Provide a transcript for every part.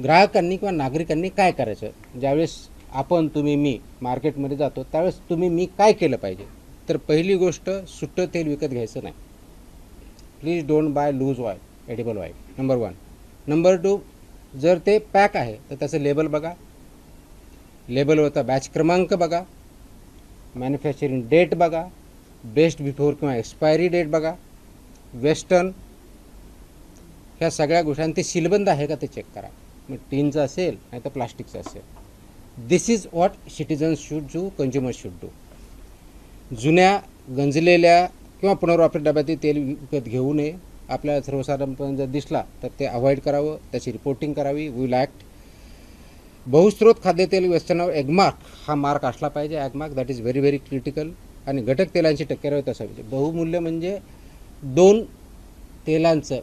ग्राहकांनी किंवा नागरिकांनी काय करायचं ज्यावेळेस आपण तुम्ही मी मार्केटमध्ये जातो त्यावेळेस तुम्ही मी काय केलं पाहिजे. तर पहिली गोष्ट सुट्टं तेल विकत घ्यायचं नाही. Please don't buy loose oil edible oil. Number 1. Number 2, जर ते पॅक आहे तर त्याचं लेबल बघा, लेबलवरचा बॅच क्रमांक बघा, मॅन्युफॅक्चरिंग डेट बघा, बेस्ट बिफोर किंवा एक्सपायरी डेट बघा, वेस्टर्न, ह्या सगळ्या गोष्टी. ते सीलबंद आहे का ते चेक करा. मग टीनचं असेल नाही तर प्लास्टिकचं असेल. This is what citizens should do, consumer should do. जुन्या गंजलेल्या किंवा पुनर्वापरित डब्यातील तेल विकत घेऊ नये. आपल्याला सर्वसाधारणपणे जर दिसला तर ते अवॉइड करावं, त्याची रिपोर्टिंग करावी. Will act. बहुस्त्रोत खाद्यतेल वेस्टर्नवर एगमार्क हा मार्क असला पाहिजे. Agmark that is very very critical. आणि घटक तेलांची टक्केवारी असावी. बहुमूल्य म्हणजे 2 तेलांचं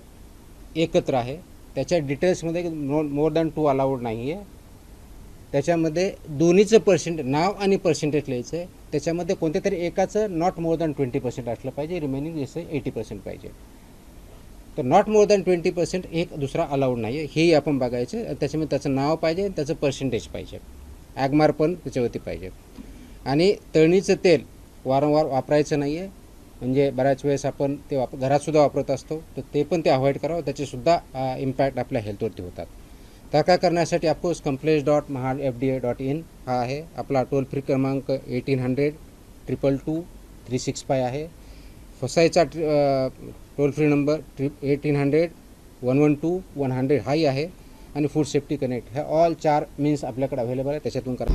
एकत्र आहे, त्याच्या डिटेल्समध्ये मोर दॅन 2 अलाउड नाही आहे. त्याच्यामध्ये दोन्हीचं नाव आणि पर्सेंटेज लिहायचं आहे. त्याच्यामध्ये कोणत्या तरी एकाचं नॉट मोर दॅन 20% असलं पाहिजे, रिमेनिंग जसं 80% पाहिजे. तर नॉट मोर दॅन 20% एक दुसरा अलाउड नाही आहे, हेही आपण बघायचं. त्याच्यामध्ये त्याचं नाव पाहिजे, त्याचं पर्सेंटेज पाहिजे, ॲगमार पण त्याच्यावरती पाहिजे. आणि तळणीचं तेल वारंवार वापरायचं नाही आहे. म्हणजे बऱ्याच वेळेस आपण ते घरातसुद्धा वापरत असतो, तर ते पण ते अवॉइड करावं. त्याचेसुद्धा इम्पॅक्ट आपल्या हेल्थवरती होतात. तक्रार करण्यासाठी ऑफकोर्स complaints.mahadfda.in हा आहे. आपला टोल फ्री क्रमांक 1800-222-365 आहे. फसाईचा टोल फ्री नंबर 1800-112-100 हाही आहे. आणि फूड सेफ्टी कनेक्ट ह्या ऑल 4 मीन्स आपल्याकडे अवेलेबल आहे. त्याच्यातून करा.